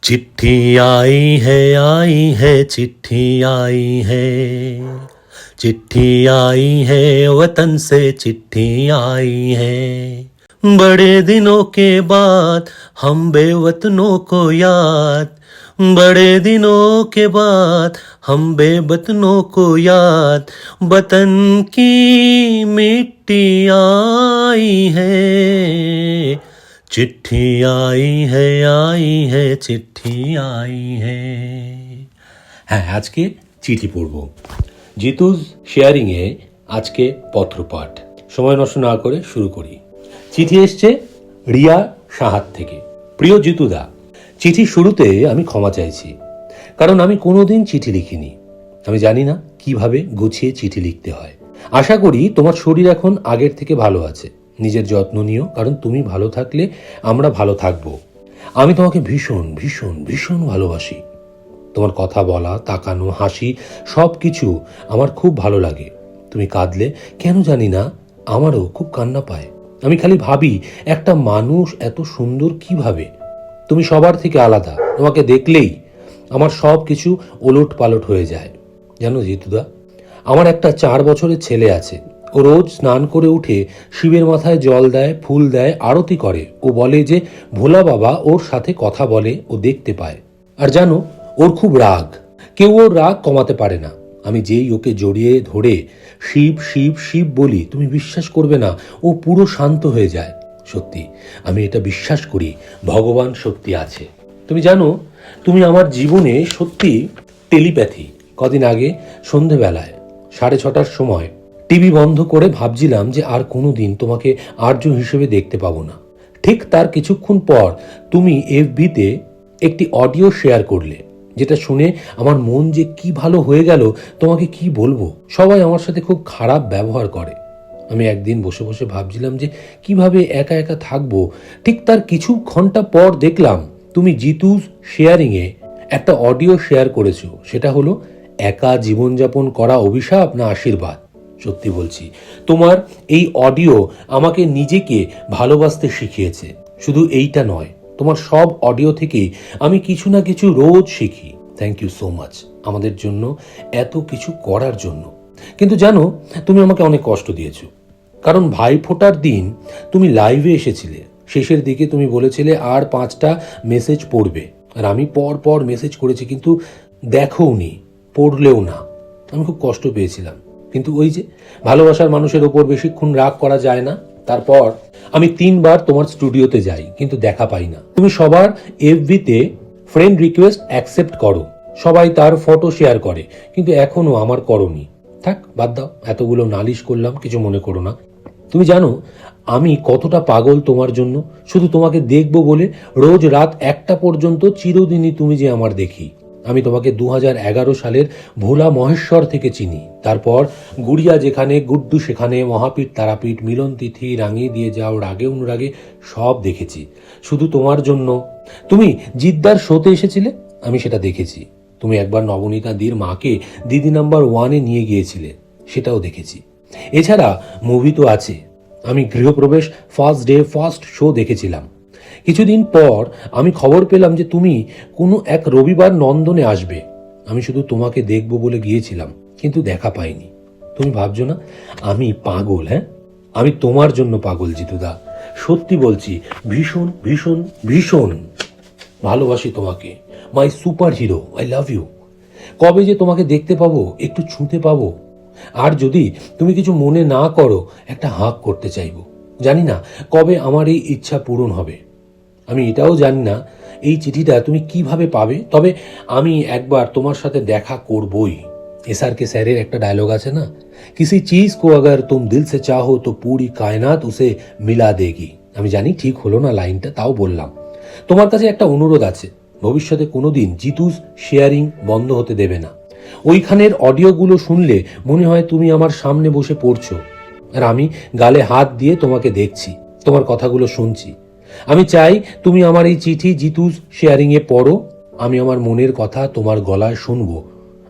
चिट्ठी आई है चिट्ठी आई है, चिट्ठी आई है वतन से चिट्ठी आई है। बड़े दिनों के बाद हम बेवतनों को याद, बड़े दिनों के बाद हम बेवतनों को याद, वतन की मिट्टी आई है, चिट्ठी आई है चिट्ठी आई है। হ্যাঁ, আজকে চিঠি পড়ব। জিতুজ শেয়ারিং এ আজকে পত্রপাঠ। সময় নষ্ট না করে শুরু করি। চিঠি এসছে রিয়া সাহাত থেকে। প্রিয় জিতুদা, চিঠির শুরুতে আমি ক্ষমা চাইছি, কারণ আমি কোনোদিন চিঠি লিখিনি। আমি জানি না কিভাবে গুছিয়ে চিঠি লিখতে হয়। আশা করি তোমার শরীর এখন আগের থেকে ভালো আছে। নিজের যত্ন নিও, কারণ তুমি ভালো থাকলে আমরা ভালো থাকবো। আমি তোমাকে ভীষণ ভীষণ ভীষণ ভালোবাসি। তোমার কথা বলা, তাকানো, হাসি সব কিছু আমার খুব ভালো লাগে। তুমি কাঁদলে কেন জানি না আমারও খুব কান্না পায়। আমি খালি ভাবি একটা মানুষ এত সুন্দর কিভাবে। তুমি সবার থেকে আলাদা। তোমাকে দেখলেই আমার সব কিছু ওলট পালট হয়ে যায়। জানো জিতুদা, আমার একটা 4 বছরের ছেলে আছে। ও রোজ স্নান করে উঠে শিবের মাথায় জল দেয়, ফুল দেয়, আরতি করে। ও বলে যে ভোলা বাবা ওর সাথে কথা বলে, ও দেখতে পায়। আর জানো, ওর খুব রাগ। কেউ ওর রাগ কমাতে পারে না। আমি যেই ওকে জড়িয়ে ধরে শিব শিব শিব বলি, তুমি বিশ্বাস করবে না, ও পুরো শান্ত হয়ে যায়। সত্যি আমি এটা বিশ্বাস করি, ভগবান সত্যি আছে। তুমি জানো, তুমি আমার জীবনে সত্যি টেলিপ্যাথি। কদিন আগে সন্ধেবেলায় 6:30টার সময় টিভি বন্ধ করে ভাবছিলাম যে আর কোনোদিন তোমাকে আর্য হিসেবে দেখতে পাবো না। ঠিক তার কিছুক্ষণ পর তুমি এফবিতে একটি অডিও শেয়ার করলে, যেটা শুনে আমার মন যে কি ভালো হয়ে গেল তোমাকে কি বলবো। সবাই আমার সাথে খুব খারাপ ব্যবহার করে। আমি একদিন বসে বসে ভাবছিলাম যে কিভাবে একা একা থাকবো। ঠিক তার কিছু ঘন্টা পর দেখলাম তুমি জিতুজ শেয়ারিং এ একটা অডিও শেয়ার করেছো। সেটা হলো একা জীবনযাপন করা অভিশাপ না আশীর্বাদ। সত্যি বলছি, তোমার এই অডিও আমাকে নিজেকে ভালোবাসতে শিখিয়েছে। শুধু এইটা নয়, তোমার সব অডিও থেকেই আমি কিছু না কিছু রোজ শিখি। থ্যাংক ইউ সো মাচ আমাদের জন্য এত কিছু করার জন্য। কিন্তু জানো, তুমি আমাকে অনেক কষ্ট দিয়েছো। কারণ ভাইফোঁটার দিন তুমি লাইভে এসেছিলে। শেষের দিকে তুমি বলেছিলে আর 5টা মেসেজ পড়বে। আর আমি পর পর মেসেজ করেছি, কিন্তু দেখোনি, পড়লেও না। আমি খুব কষ্ট পেয়েছিলাম। কিন্তু ওই যে ভালোবাসার মানুষের ওপর বেশিক্ষণ রাগ করা যায় না। তারপর আমি 3 বার তোমার স্টুডিওতে যাই, কিন্তু দেখা পাই না। তুমি সবার এফবিতে ফ্রেন্ড রিকোয়েস্ট অ্যাকসেপ্ট করো, সবাই তার ফটো শেয়ার করে, কিন্তু এখনো আমার করনি। থাক, বাদ দাও, এতগুলো নালিশ করলাম, কিছু মনে করো না। তুমি জানো আমি কতটা পাগল তোমার জন্য। শুধু তোমাকে দেখবো বলে রোজ রাত 1টা পর্যন্ত চিরদিনই তুমি যে আমার দেখি। আমি তোমাকে 2011 সালের ভোলা মহেশ্বর থেকে চিনি। তারপর গুড়িয়া যেখানে, গুড্ডু সেখানে, মহাপীঠ, তারাপীঠ, মিলন তিথি, রাঙিয়ে দিয়ে যাও, রাগে অনুরাগে সব দেখেছি শুধু তোমার জন্য। তুমি জিদ্দার শোতে এসেছিলে, আমি সেটা দেখেছি। তুমি একবার নবনীতা দির মাকে দিদি নাম্বার 1-এ নিয়ে গিয়েছিলে, সেটাও দেখেছি। এছাড়া মুভি তো আছে। আমি গৃহপ্রবেশ ফার্স্ট ডে ফার্স্ট শো দেখেছিলাম। কিছুদিন পর আমি খবর পেলাম যে তুমি কোনো এক রবিবার নন্দনে আসবে। আমি শুধু তোমাকে দেখব বলে গিয়েছিলাম, কিন্তু দেখা পাইনি। তুমি ভাবছো না আমি পাগল? হ্যাঁ, আমি তোমার জন্য পাগল জিতুদা। সত্যি বলছি, ভীষণ ভীষণ ভীষণ ভালোবাসি তোমাকে। My super hero, I love you. কবে যে তোমাকে দেখতে পাবো, একটু ছুঁতে পাবো। আর যদি তুমি কিছু মনে না করো, একটা হাঁক করতে চাইবো। জানি না কবে আমার এই ইচ্ছা পূরণ হবে। আমি এটাও জানি না এই চিঠিটা তুমি কিভাবে পাবে, তবে আমি একবার তোমার সাথে দেখা করবই। এসআরকে স্যারের একটা ডায়লগ আছে না, কিসি চিজ কো আগার তুম দিল সে চাহো তো পুরি কায়নাত উসে মিলা দেগি। আমি জানি ঠিক হলো না লাইনটা, তাও বললাম। তোমার কাছে একটা অনুরোধ আছে, ভবিষ্যতে কোনোদিন জিতুস শেয়ারিং বন্ধ হতে দেবে না। ওইখানের অডিওগুলো শুনলে মনে হয় তুমি আমার সামনে বসে পড়ছো, আর আমি গালে হাত দিয়ে তোমাকে দেখছি, তোমার কথাগুলো শুনছি। আমি চাই তুমি আমার এই চিঠি জিতুস শেয়ারিং এ পড়ো। আমি আমার মনের কথা তোমার গলায় শুনবো।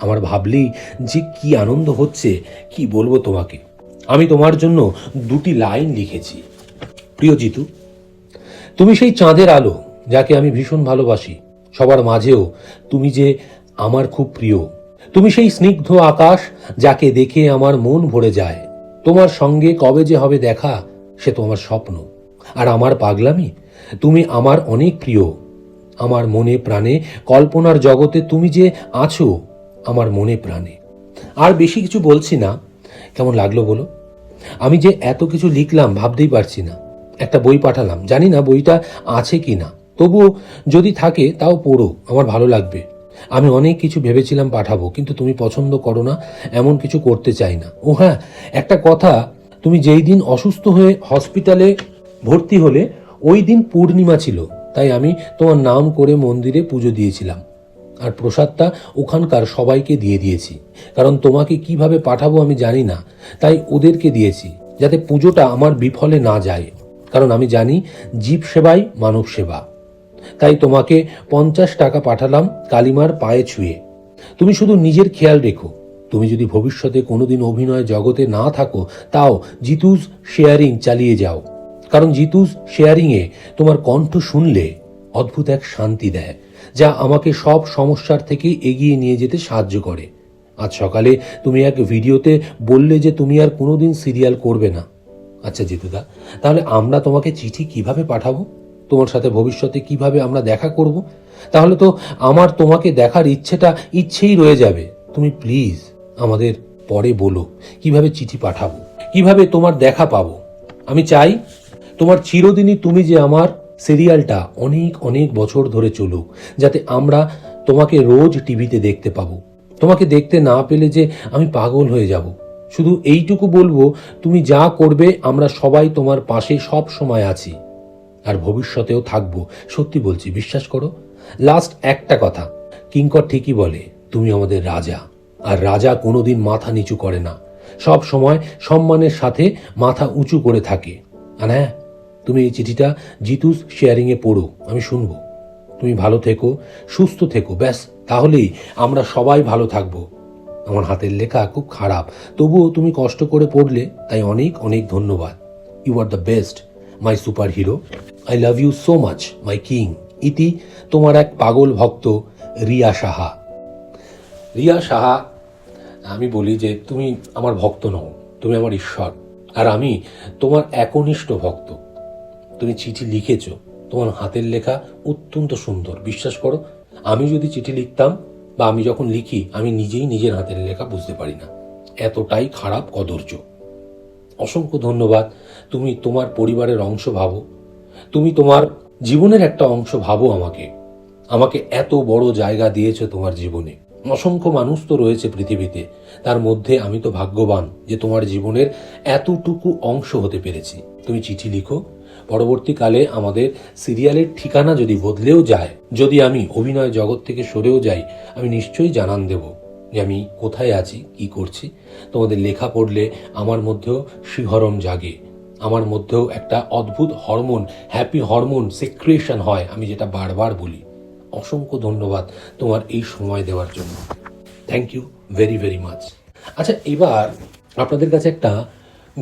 আমার ভাবলেই যে কি আনন্দ হচ্ছে, কি বলবো তোমাকে। আমি তোমার জন্য 2টি লাইন লিখেছি। প্রিয় জিতু, তুমি সেই চাঁদের আলো যাকে আমি ভীষণ ভালোবাসি। সবার মাঝেও তুমি যে আমার খুব প্রিয়। তুমি সেই স্নিগ্ধ আকাশ যাকে দেখে আমার মন ভরে যায়। তোমার সঙ্গে কবে যে হবে দেখা সে তো আমার স্বপ্ন। আর আমার পাগলামি, তুমি আমার অনেক প্রিয়। আমার মনে প্রাণে কল্পনার জগতে তুমি যে আছো আমার মনে প্রাণে। আর বেশি কিছু বলছি না। কেমন লাগলো বলো? আমি যে এত কিছু লিখলাম ভাবতেই পারছি না। একটা বই পাঠালাম, জানি না বইটা আছে কি না, তবুও যদি থাকে তাও পড়ো, আমার ভালো লাগবে। আমি অনেক কিছু ভেবেছিলাম পাঠাবো, কিন্তু তুমি পছন্দ করো না, এমন কিছু করতে চাই না। ও হ্যাঁ, একটা কথা, তুমি যেই দিন অসুস্থ হয়ে হসপিটালে ভর্তি হলে ওই দিন পূর্ণিমা ছিল, তাই আমি তোমার নাম করে মন্দিরে পুজো দিয়েছিলাম। আর প্রসাদটা ওখানকার সবাইকে দিয়ে দিয়েছি, কারণ তোমাকে কিভাবে পাঠাবো আমি জানি না, তাই ওদেরকে দিয়েছি, যাতে পুজোটা আমার বিফলে না যায়। কারণ আমি জানি জীব সেবাই মানব সেবা। তাই তোমাকে 50 টাকা পাঠালাম কালিমার পায়ে ছুঁয়ে। তুমি শুধু নিজের খেয়াল রেখো। তুমি যদি ভবিষ্যতে কোনোদিন অভিনয় জগতে না থাকো, তাও জিতুস শেয়ারিং চালিয়ে যাও। কারণ জিতুস শেয়ারিংয়ে তোমার কণ্ঠ শুনলে অদ্ভুত এক শান্তি দেয়, যা আমাকে সব সমস্যার থেকে এগিয়ে নিয়ে যেতে সাহায্য করে। আজ সকালে তুমি এক ভিডিওতে বললে যে তুমি আর কোনোদিন সিরিয়াল করবে না। আচ্ছা জিতুদা, তাহলে আমরা তোমাকে চিঠি কিভাবে পাঠাবো? তোমার সাথে ভবিষ্যতে কিভাবে আমরা দেখা করব? তাহলে তো আমার তোমাকে দেখার ইচ্ছেই রয়ে যাবে। তুমি প্লিজ আমাদের পরে বলো কিভাবে চিঠি পাঠাবো, কিভাবে তোমার দেখা পাবো। আমি চাই তোমার চিরদিনই তুমি যে আমার সিরিয়ালটা অনেক অনেক বছর ধরে চলুক, যাতে আমরা তোমাকে রোজ টিভিতে দেখতে পাবো। তোমাকে দেখতে না পেলে যে আমি পাগল হয়ে যাব। শুধু এইটুকু বলবো, তুমি যা করবে আমরা সবাই তোমার পাশে সব সময় আছি, আর ভবিষ্যতেও থাকবো। সত্যি বলছি, বিশ্বাস করো। লাস্ট একটা কথা, কিঙ্কর ঠিকই বলে, তুমি আমাদের রাজা, আর রাজা কোনোদিন মাথা নিচু করে না, সব সময় সম্মানের সাথে মাথা উঁচু করে থাকে। আর হ্যাঁ, তুমি এই চিঠিটা জিতুস শেয়ারিংয়ে পড়ো, আমি শুনবো। তুমি ভালো থেকো, সুস্থ থেকো, ব্যাস, তাহলেই আমরা সবাই ভালো থাকবো। আমার হাতের লেখা খুব খারাপ, তবুও তুমি কষ্ট করে পড়লে, তাই অনেক অনেক ধন্যবাদ। You are the best, my super hero. I love you so much, my king. ইতি তোমার এক পাগল ভক্ত, রিয়া সাহা। রিয়া সাহা, আমি বলি যে তুমি আমার ভক্ত নও, তুমি আমার ঈশ্বর, আর আমি তোমার একনিষ্ঠ ভক্ত। তুমি চিঠি লিখেছ, তোমার হাতের লেখা অত্যন্ত সুন্দর। বিশ্বাস করো, আমি যদি চিঠি লিখতাম বা আমি যখন লিখি, আমি নিজেই নিজের হাতের লেখা বুঝতে পারি না, এতটাই খারাপ কদর্য। অসংখ্য ধন্যবাদ। তুমি তোমার পরিবারের অংশ ভাবো, তুমি তোমার জীবনের একটা অংশ ভাবো। আমাকে এত বড় জায়গা দিয়েছো তোমার জীবনে। অসংখ্য মানুষ তো রয়েছে পৃথিবীতে, তার মধ্যে আমি তো ভাগ্যবান যে তোমার জীবনের এতটুকু অংশ হতে পেরেছি। তুমি চিঠি লিখো। পরবর্তীকালে আমাদের সিরিয়ালের ঠিকানা যদি বদলেও যায়, যদি আমি অভিনয় জগৎ থেকে সরেও যাই, আমি নিশ্চয়ই জানান দেব যে আমি কোথায় আছি, কি করছি। তোমাদের লেখা পড়লে আমার মধ্যেও শিহরণ জাগে, আমার মধ্যেও একটা অদ্ভুত হরমোন, হ্যাপি হরমোন সিক্রেশন হয়, আমি যেটা বারবার বলি। অসংখ্য ধন্যবাদ তোমার এই সময় দেওয়ার জন্য। Thank you very very much. আচ্ছা, এবার আপনাদের কাছে একটা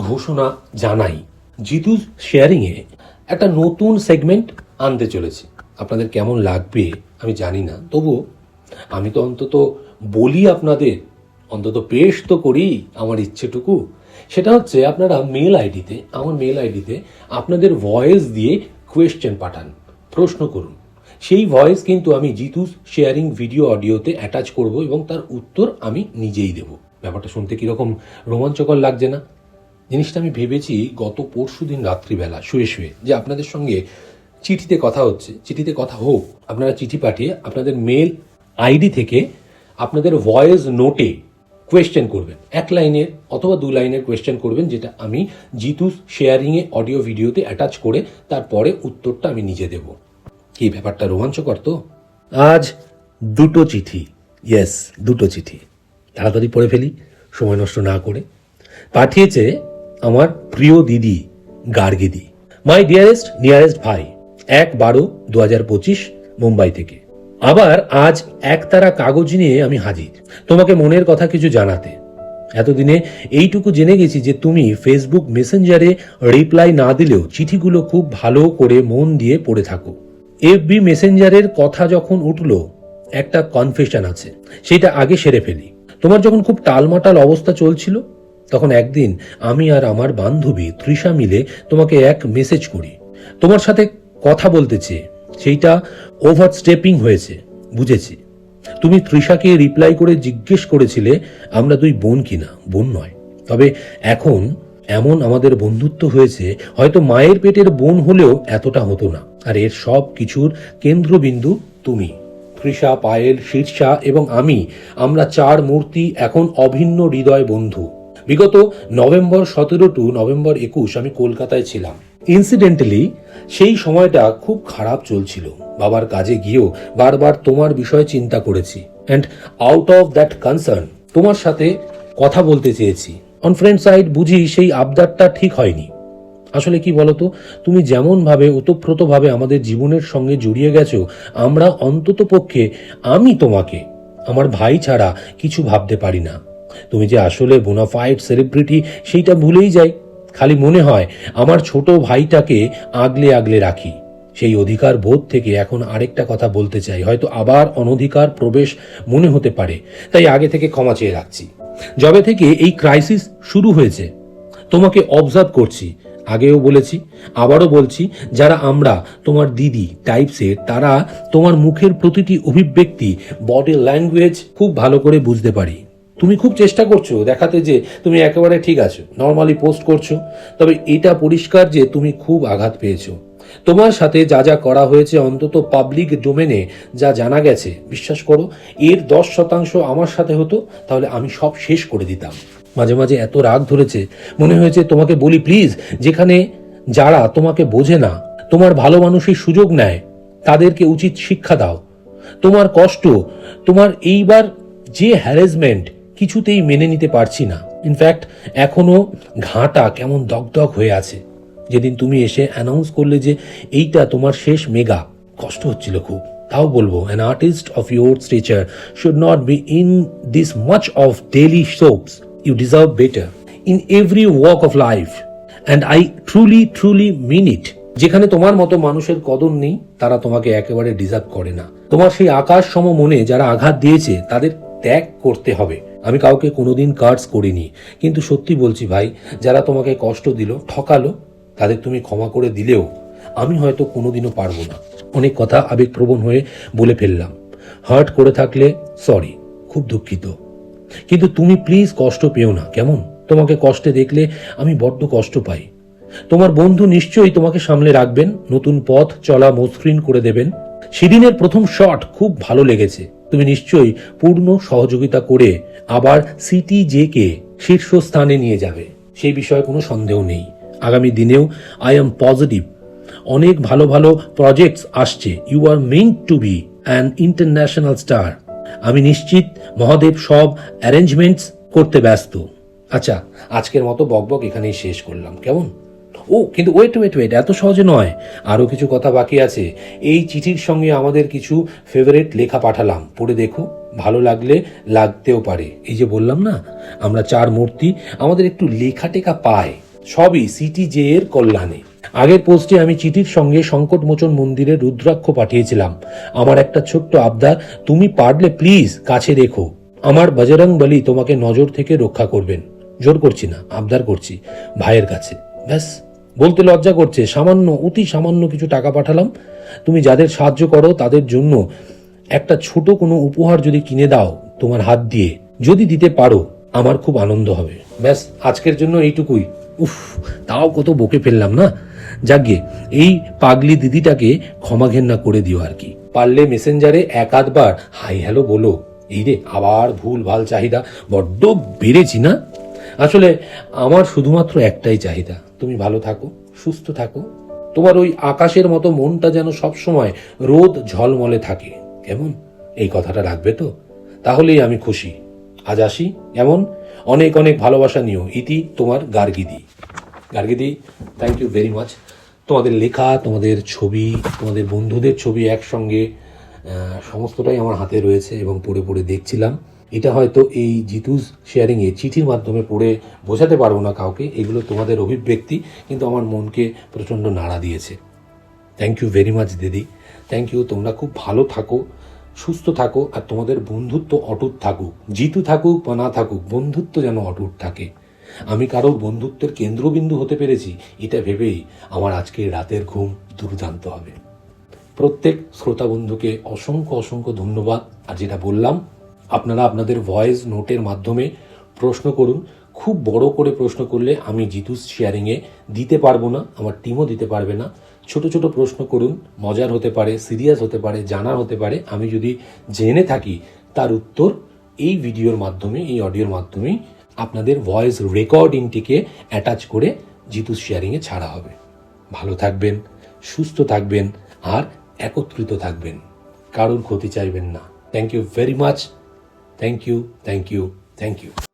ঘোষণা জানাই। জিতুস শেয়ারিংয়ে একটা নতুন সেগমেন্ট আনতে চলেছি। আপনাদের কেমন লাগবে আমি জানি না, তবুও আমি তো অন্তত বলি আপনাদের, অন্তত পেশ তো করি আমার ইচ্ছেটুকু। সেটা হচ্ছে, আপনারা আমার মেল আইডিতে আপনাদের ভয়েস দিয়ে কোয়েশ্চেন পাঠান, প্রশ্ন করুন। সেই ভয়েস কিন্তু আমি জিতুস শেয়ারিং ভিডিও অডিওতে অ্যাটাচ করব এবং তার উত্তর আমি নিজেই দেব। ব্যাপারটা শুনতে কিরকম রোমাঞ্চকর লাগছে না? জিনিসটা আমি ভেবেছি গত পরশুদিন রাত্রিবেলা শুয়ে শুয়ে, যে আপনাদের সঙ্গে চিঠিতে কথা হচ্ছে, চিঠিতে কথা হোক, আপনারা চিঠি পাঠিয়ে আপনাদের মেল আইডি থেকে আপনাদের ভয়েস নোটে কোয়েশ্চেন করবেন, 1 লাইনের অথবা 2 লাইনের কোয়েশ্চেন করবেন, যেটা আমি জিতুস শেয়ারিংয়ে অডিও ভিডিওতে অ্যাটাচ করে তারপরে উত্তরটা আমি নিজে দেব। কি ব্যাপারটা রোমাঞ্চকর তো? আজ 2টো চিঠি, ইয়েস 2টো চিঠি, তাড়াতাড়ি পড়ে ফেলি সময় নষ্ট না করে। পাঠিয়েছে আমার প্রিয় দিদি গার্গিদি। মাই ডিয়ারেস্ট নিয়ারেস্ট ভাই, 1/12/2025 মুম্বাই থেকে। আবার আজ একতারা কাগজ নিয়ে আমি হাজির, তোমাকে মনের কথা কিছু জানাতে। এতদিনে এইটুকু জেনে গেছি যে তুমি ফেসবুক মেসেঞ্জারে রিপ্লাই না দিলেও চিঠিগুলো খুব ভালো করে মন দিয়ে পড়ে থাকো। এফবি মেসেঞ্জারের কথা যখন উঠল, একটা কনফেশন আছে, সেটা আগে সেরে ফেলি। তোমার যখন খুব টালমাটাল অবস্থা চলছিল, তখন একদিন আমি আর আমার বান্ধবী তৃষা মিলে তোমাকে এক মেসেজ করি, তোমার সাথে কথা বলতে চেয়ে। সেইটা ওভারস্টেপিং হয়েছে, বুঝেছি। তুমি তৃষাকে রিপ্লাই করে জিজ্ঞেস করেছিলে আমরা দুই বোন কিনা। বোন নয়, তবে এখন এমন আমাদের বন্ধুত্ব হয়েছে, হয়তো মায়ের পেটের বোন হলেও এতটা হতো না। আর এর সব কিছুর কেন্দ্রবিন্দু তুমি। তৃষা, পায়েল, শীর্ষা এবং আমরা চার মূর্তি এখন অভিন্ন হৃদয় বন্ধু। বিগত নভেম্বর 17 টু নভেম্বর 21 আমি কলকাতায় ছিলাম। ইনসিডেন্টালি সেই সময়টা খুব খারাপ চলছিল। বাবার কাজে গিয়েও বারবার তোমার বিষয়ে চিন্তা করেছি, and out of that concern তোমার সাথে কথা বলতে চেয়েছি। অন ফ্রেন্ড সাইড বুঝি সেই আবদারটা ঠিক হয়নি। আসলে কি বলতো, তুমি যেমন ভাবে ওতপ্রোতভাবে আমাদের জীবনের সঙ্গে জড়িয়ে গেছো, আমরা অন্তত পক্ষে, আমি তোমাকে আমার ভাই ছাড়া কিছু ভাবতে পারি না। তুমি যে আসলে বোনাফাইড সেলিব্রিটি সেইটা ভুলেই যাই। খালি মনে হয় আমার ছোট ভাইটাকে আগলে আগলে রাখি। সেই অধিকার বোধ থেকে এখন আরেকটা কথা বলতে চাই, হয়তো আবার অনধিকার প্রবেশ মনে হতে পারে, তাই আগে থেকে ক্ষমা চেয়ে রাখছি। যবে থেকে এই ক্রাইসিস শুরু হয়েছে তোমাকে অবজার্ভ করছি, আগেও বলেছি আবারও বলছি, যারা আমরা তোমার দিদি টাইপসের, তারা তোমার মুখের প্রতিটি অভিব্যক্তি, বডি ল্যাঙ্গুয়েজ খুব ভালো করে বুঝতে পারি। তুমি খুব চেষ্টা করছো দেখাতে যে তুমি একেবারে ঠিক আছো, নর্মালি পোস্ট করছো, তবে এটা পরিষ্কার যে তুমি খুব আঘাত পেয়েছো। তোমার সাথে যা যা করা হয়েছে, অন্তত পাবলিক ডোমেনে যা জানা গেছে, বিশ্বাস করো এর 10% আমার সাথে হতো, তাহলে আমি সব শেষ করে দিতাম। মাঝে মাঝে এত রাগ ধরেছে, মনে হয়েছে তোমাকে বলি প্লিজ, যেখানে যারা তোমাকে বোঝে না, তোমার ভালো মানুষের সুযোগ নেয়, তাদেরকে উচিত শিক্ষা দাও। তোমার কষ্ট, তোমার এইবার যে হ্যারাসমেন্ট, কিছুতেই মেনে নিতে পারছি না। ইনফ্যাক্ট এখনো ঘাটা কেমন দগদগ হয়ে আছে। যেদিন তুমি এসে অ্যানাউন্স করলে যে এইটা তোমার শেষ মেগা, কষ্ট হচ্ছিল খুব। তাও বলবো, an artist of your stature should not be in this much of daily soaps. You deserve better in every walk of life, and I truly mean it. যেখানে তোমার মতো মানুষের কদর নেই, তারা তোমাকে একেবারে ডিজার্ভ করে না। তোমার সেই আকাশ সম মনে যারা আঘাত দিয়েছে, তাদের ত্যাগ করতে হবে। আমি কাউকে কোনোদিন কার্স করিনি, কিন্তু সত্যি বলছি ভাই, যারা তোমাকে কষ্ট দিল, ঠকালো, তাদের তুমি ক্ষমা করে দিলেও আমি হয়তো কোনোদিনও পারবো না। অনেক কথা আবেগপ্রবণ হয়ে বলে ফেললাম। হার্ট করে থাকলে সরি, খুব দুঃখিত। কিন্তু তুমি প্লিজ কষ্ট পেও না, কেমন? তোমাকে কষ্টে দেখলে আমি বড্ড কষ্ট পাই। তোমার বন্ধু নিশ্চয়ই তোমাকে সামলে রাখবেন, নতুন পথ চলা মসৃণ করে দেবেন। সেদিনের প্রথম শট খুব ভালো লেগেছে। তুমি নিশ্চয়ই পূর্ণ সহযোগিতা করে আবার সিটিজে কে শীর্ষস্থানে নিয়ে যাবে, সেই বিষয়ে কোনো সন্দেহ নেই। আগামী দিনেও আই এম পজিটিভ। অনেক ভালো ভালো প্রজেক্টস আসছে। You are meant to be an international star. আমি নিশ্চিত মহাদেব সব অ্যারেঞ্জমেন্টস করতে ব্যস্ত। আচ্ছা, আজকের মতো বকবক এখানেই শেষ করলাম, কেমন? ও কিন্তু ওয়েট, এত সহজে নয়, আরো কিছু কথা বাকি আছে। এই চিঠির সঙ্গে আমাদের কিছু ফেভারিট লেখা পাঠালাম, পড়ে দেখো, ভালো লাগলে লাগতেও পারে। এই যে বললাম না, আমরা চার মূর্তি, আমাদের একটু লেখা টেখা পায়, সবই সিটিজে এর কল্যাণে। আগের পোস্টে আমি চিঠির সঙ্গে সংকটমোচন মন্দিরের রুদ্রাক্ষ পাঠিয়েছিলাম। আমার একটা ছোট্ট আবদার, তুমি পারলে প্লিজ কাছে রেখো। আমার বজরং বলি তোমাকে নজর থেকে রক্ষা করবেন। জোর করছি না, আবদার করছি ভাইয়ের কাছে। ব্যাস, বলতে লজ্জা করছে, সামান্য, অতি সামান্য কিছু টাকা পাঠালাম। তুমি যাদের সাহায্য করো তাদের জন্য একটা ছোট কোনো উপহার যদি কিনে দাও তোমার হাত দিয়ে, যদি দিতে পারো, আমার খুব আনন্দ হবে। ব্যাস, আজকের জন্য এইটুকুই। উফ, তাও কত বকে ফেললাম না। যাকে এই পাগলি দিদিটাকে ক্ষমা ঘেন্না করে দিও আর কি। পারলে মেসেঞ্জারে এক আধবার হাই হ্যালো বলো। এই রে, আবার ভুল ভাল চাহিদা বড্ড বেড়েছি না? আসলে আমার শুধুমাত্র একটাই চাহিদা, তুমি ভালো থাকো, সুস্থ থাকো। তোমার ওই আকাশের মতো মনটা যেন সবসময় রোদ ঝলমলে থাকে, কেমন? এই কথাটা রাখবে তো? তাহলেই আমি খুশি। আজ আসি, এমন অনেক অনেক ভালোবাসা নিও। ইতি তোমার গার্গিদি। গার্গিদি, থ্যাংক ইউ ভেরি মাচ। তোমাদের লেখা, তোমাদের ছবি, তোমাদের বন্ধুদের ছবি একসঙ্গে সমস্তটাই আমার হাতে রয়েছে এবং পড়ে পড়ে দেখছিলাম। এটা হয়তো এই জিতুস শেয়ারিংয়ে চিঠির মাধ্যমে পড়ে বোঝাতে পারবো না কাউকে, এগুলো তোমাদের অভিব্যক্তি, কিন্তু আমার মনকে প্রচণ্ড নাড়া দিয়েছে। থ্যাংক ইউ ভেরি মাচ দিদি, থ্যাংক ইউ। তোমরা খুব ভালো থাকো, সুস্থ থাকো, আর তোমাদের বন্ধুত্ব অটুট থাকুক। জিতু থাকুক বা না থাকুক, বন্ধুত্ব যেন অটুট থাকে। আমি কারোর বন্ধুত্বের কেন্দ্রবিন্দু হতে পেরেছি, এটা ভেবেই আমার আজকে রাতের ঘুম দুর্দান্ত হবে। প্রত্যেক শ্রোতা বন্ধুকে অসংখ্য অসংখ্য ধন্যবাদ। আর যেটা বললাম, আপনারা আপনাদের ভয়েস নোটের মাধ্যমে প্রশ্ন করুন। খুব বড় করে প্রশ্ন করলে আমি জিতু শেয়ারিংয়ে দিতে পারবো না, আমার টিমও দিতে পারবে না। ছোট ছোট প্রশ্ন করুন, মজার হতে পারে, সিরিয়াস হতে পারে, জানার হতে পারে। আমি যদি জেনে থাকি, তার উত্তর এই ভিডিওর মাধ্যমে, এই অডিওর মাধ্যমেই আপনাদের ভয়েস রেকর্ডিংটিকে অ্যাটাচ করে জিতু শেয়ারিংয়ে ছাড়া হবে। ভালো থাকবেন, সুস্থ থাকবেন, আর একত্রিত থাকবেন। কারোর ক্ষতি চাইবেন না। Thank you very much. Thank you, thank you, thank you.